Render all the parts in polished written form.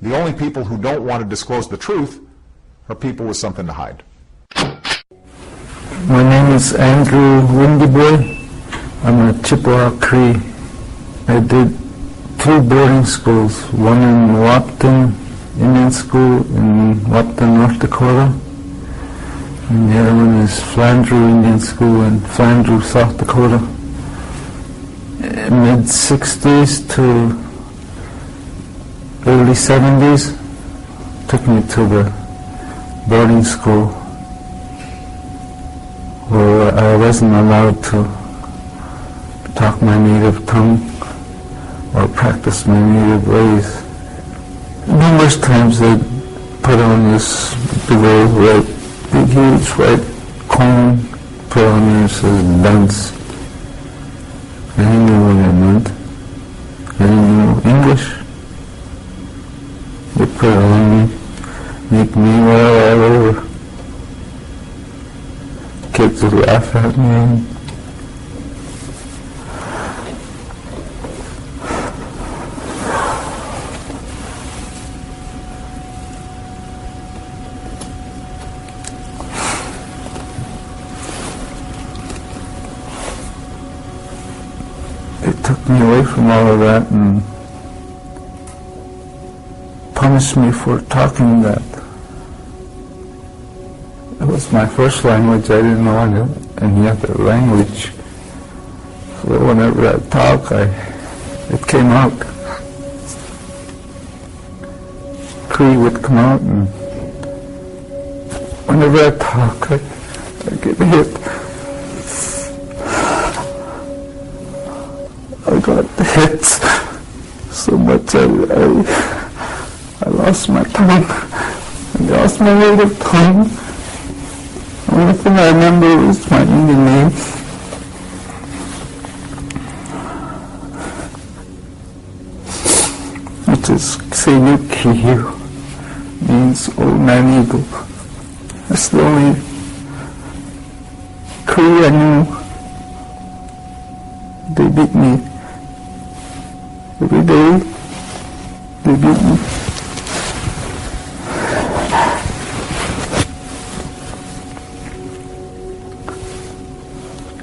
The only people who don't want to disclose the truth are people with something to hide. My name is Andrew Windyboy. I'm a Chippewa Cree. I did 2 boarding schools, one in Wapton Indian School in Wapton, North Dakota, and the other one is Flandreau Indian School in Flandreau, South Dakota. Mid-60s to early 70s, took me to the boarding school where I wasn't allowed to talk my native tongue or practice my native ways. Numerous times they put on this big old big huge white cone, put on there and says dance. I didn't know what it meant. I didn't know English. They put it on me, make me whatever. Kids would laugh at me. It took me away from all of that and punished me for talking that. It was my first language. I didn't know any other language. So whenever I talk, it came out. Cree would come out, and whenever I talk, I get hit. I got hit so much I lost my tongue. I lost my native tongue. The only thing I remember is my Indian name. Which is Sayukiyu, means old man eagle. That's the only Cree I knew. They beat me. Every day, they beat me.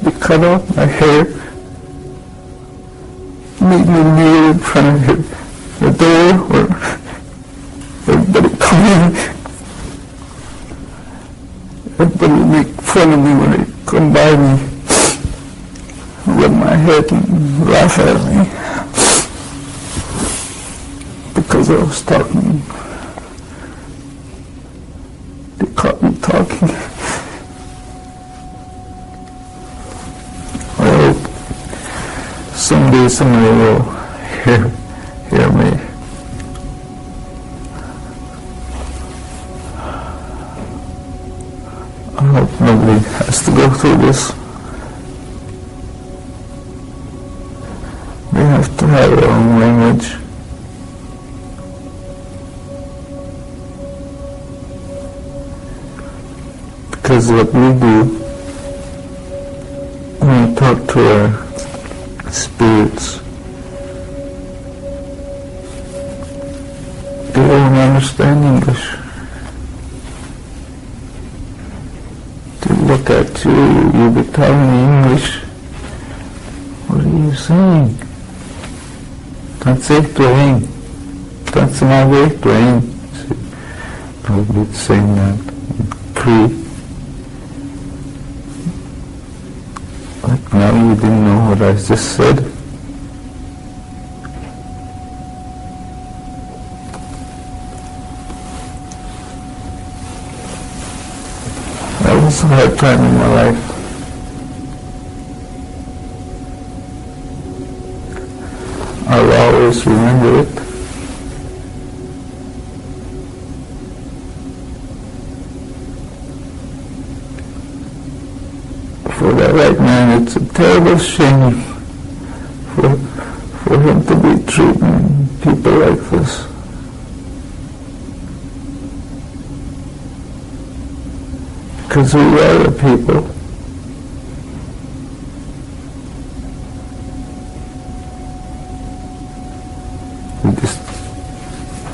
They cut off my hair, made me kneel in front of the door where everybody come in. Everybody would make fun of me when they come by me, rub my head and laugh at me. Because I was talking. They caught me talking. I hope someday somebody will hear me. I hope nobody has to go through this. They have to have their own language. Because what we do when we talk to our spirits, they don't understand English. They look at you, you be telling English. What are you saying? That's my way to probably saying that in Cree. Like now you didn't know what I just said. That was a hard time in my life. I'll always remember it. For that white man, it's a terrible shame for him to be treating people like this. Because we are the people. We just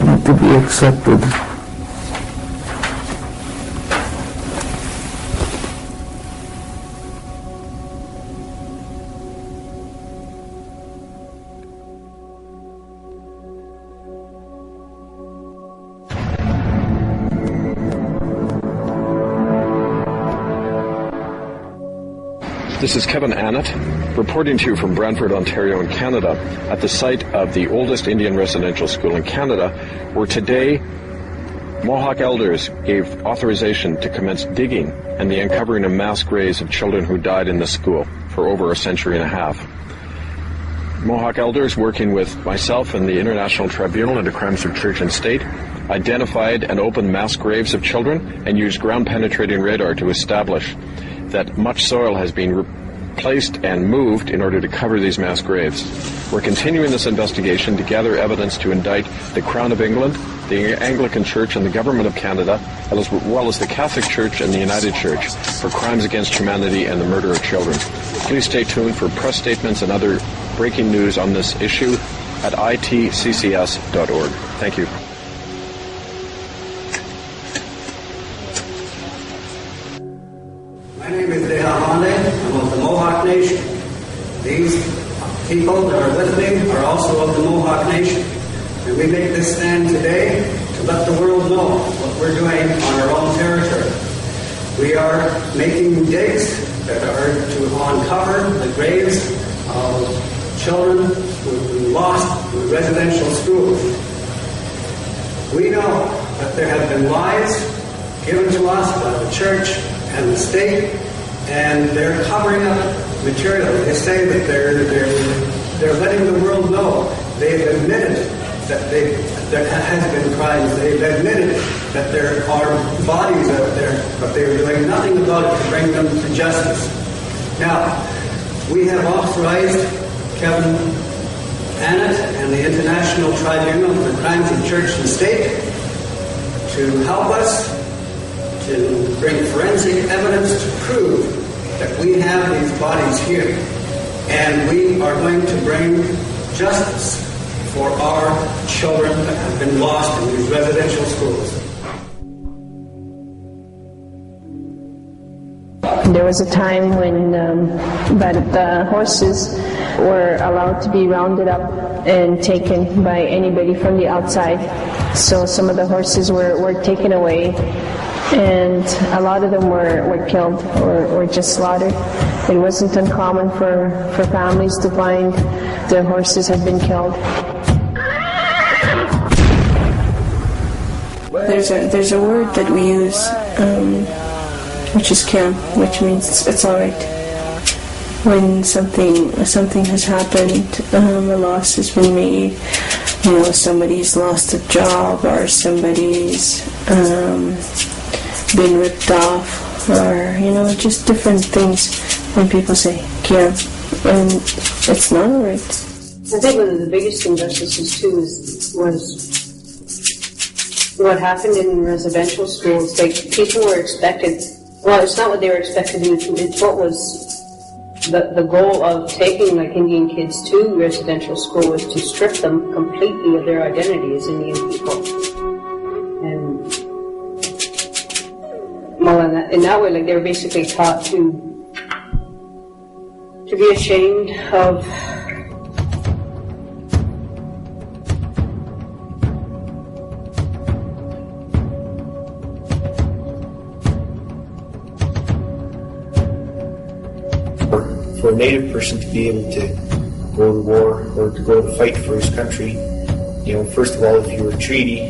need to be accepted. This is Kevin Annett, reporting to you from Brantford, Ontario in Canada, at the site of the oldest Indian residential school in Canada, where today Mohawk elders gave authorization to commence digging and the uncovering of mass graves of children who died in the school for over a century and a half. Mohawk elders, working with myself and the International Tribunal into Crimes of Church and State, identified and opened mass graves of children and used ground-penetrating radar to establish that much soil has been replaced and moved in order to cover these mass graves. We're continuing this investigation to gather evidence to indict the Crown of England, the Anglican Church and the Government of Canada, as well as the Catholic Church and the United Church for crimes against humanity and the murder of children. Please stay tuned for press statements and other breaking news on this issue at itccs.org. Thank you. My name is Dehamande. I'm of the Mohawk Nation. These people that are with me are also of the Mohawk Nation. And we make this stand today to let the world know what we're doing on our own territory. We are making digs that are to uncover the graves of children who've been lost in residential schools. We know that there have been lies given to us by the church and the state, and they're covering up material. They say that they're letting the world know. They've admitted that there has been crimes. They've admitted that there are bodies out there, but they're doing nothing about it to bring them to justice. Now, we have authorized Kevin Annett and the International Tribunal for Crimes of Church and State to help us to bring forensic evidence to prove that we have these bodies here. And we are going to bring justice for our children that have been lost in these residential schools. There was a time when the horses were allowed to be rounded up and taken by anybody from the outside. So some of the horses were taken away, and a lot of them were killed or just slaughtered. It wasn't uncommon for families to find their horses had been killed. There's a word that we use, which is "kam," which means it's all right. When something has happened, a loss has been made. Somebody's lost a job, or somebody's been ripped off, or just different things. When people say "kam," and it's not all right. I think one of the biggest injustices too was what happened in residential schools. Like, people were expected. Well, it's not what they were expected to do. It's what was the goal of taking Indian kids to residential school, was to strip them completely of their identity as Indian people. And in that way, they were basically taught to be ashamed of for a Native person to be able to go to war or to go to fight for his country. First of all, if you were a treaty,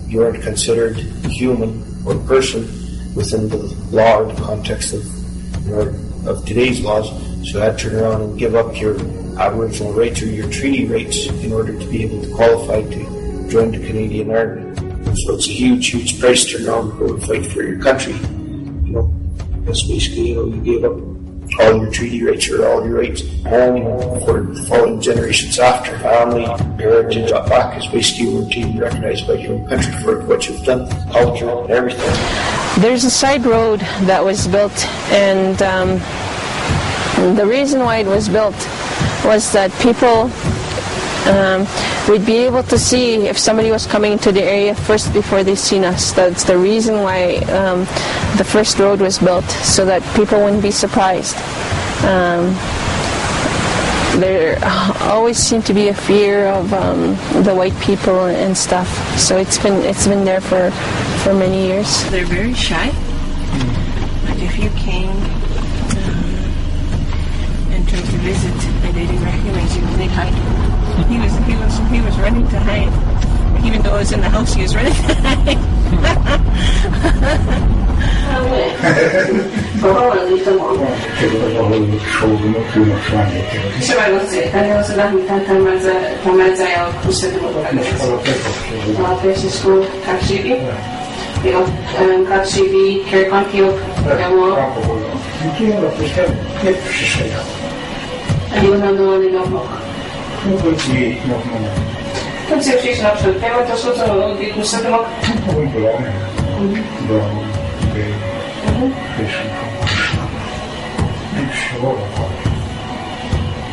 you weren't considered human or person within the law or the context of today's laws. So you had to turn around and give up your Aboriginal rights or your treaty rights in order to be able to qualify to join the Canadian Army. So it's a huge, huge price to turn around and go and fight for your country. That's basically, you gave up all your treaty rights or all your rights for the following generations after. Family, heritage, back is basically you weren't even recognized by your own country for what you've done, culture and everything. There's a side road that was built, and the reason why it was built was that people, we'd be able to see if somebody was coming into the area first before they seen us. That's the reason why the first road was built, so that people wouldn't be surprised. There always seemed to be a fear of the white people and stuff. So it's been there for many years. They're very shy. Like if you came and tried to visit and they didn't recognize you, they'd hide. He was running to hide. Even though I was in the house, he was running to hide.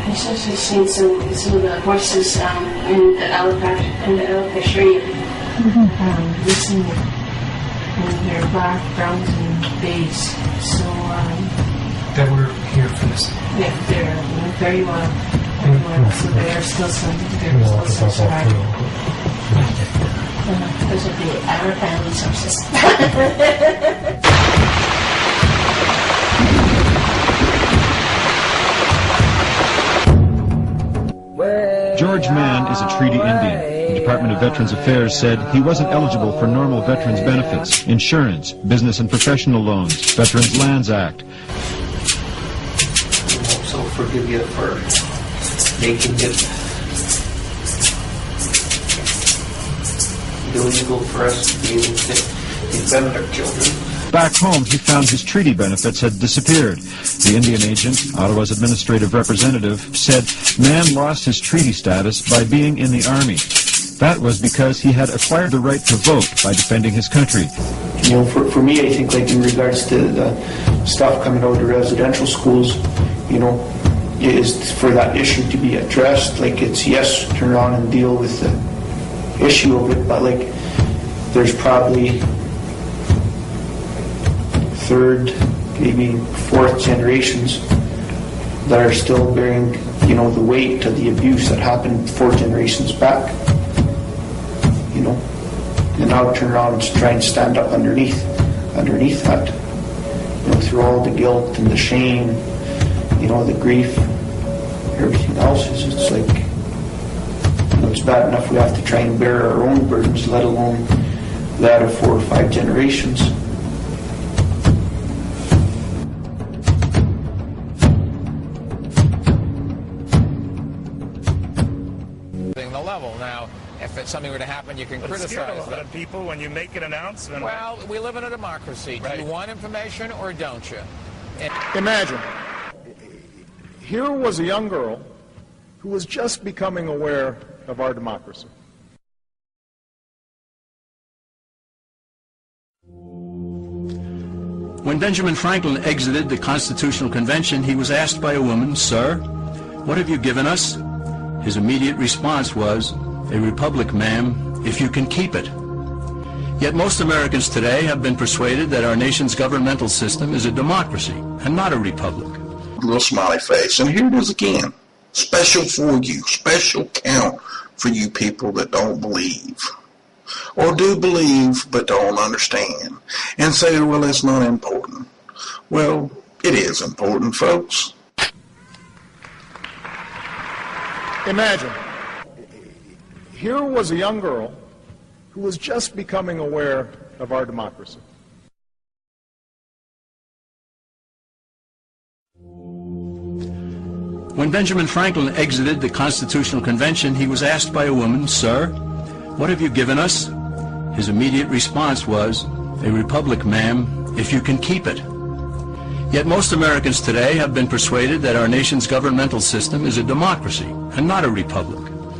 I've also seen some of the horses in the elephantry, missing their black, browns, and bays. So that were here for this. Yeah, they're very well. So there are still some surviving. Those are the our family sources. George Mann is a treaty Indian. The Department of Veterans Affairs said he wasn't eligible for normal veterans benefits, insurance, business and professional loans, Veterans Lands Act. So forgive you for making it illegal for us to be able to defend our children. Back home, he found his treaty benefits had disappeared. The Indian agent, Ottawa's administrative representative, said Mann lost his treaty status by being in the Army. That was because he had acquired the right to vote by defending his country. You know, for me, I think, like, in regards to the stuff coming out of the residential schools, you know, is for that issue to be addressed. Like, it's, yes, turn around and deal with the issue of it, but, like, there's probably third, maybe fourth generations that are still bearing, you know, the weight of the abuse that happened 4 generations back. You know, and now turn around and try and stand up underneath that. You know, through all the guilt and the shame, you know, the grief, everything else it's like, you know, it's bad enough we have to try and bear our own burdens, let alone that of 4 or 5 generations. The level now, if something were to happen, you can criticize a lot of people when you make an announcement. Well, we live in a democracy. Right. Do you want information or don't you? Imagine, here was a young girl who was just becoming aware of our democracy. When Benjamin Franklin exited the Constitutional Convention, he was asked by a woman, "Sir, what have you given us?" His immediate response was, "A republic, ma'am, if you can keep it." Yet most Americans today have been persuaded that our nation's governmental system is a democracy and not a republic. Little smiley face, and here it is again. Special for you, special count for you people that don't believe. Or do believe but don't understand. And say, well, it's not important. Well, it is important, folks. Imagine, here was a young girl who was just becoming aware of our democracy. When Benjamin Franklin exited the Constitutional Convention, he was asked by a woman, "Sir, what have you given us?" His immediate response was, "A republic, ma'am, if you can keep it." Yet most Americans today have been persuaded that our nation's governmental system is a democracy and not a republic.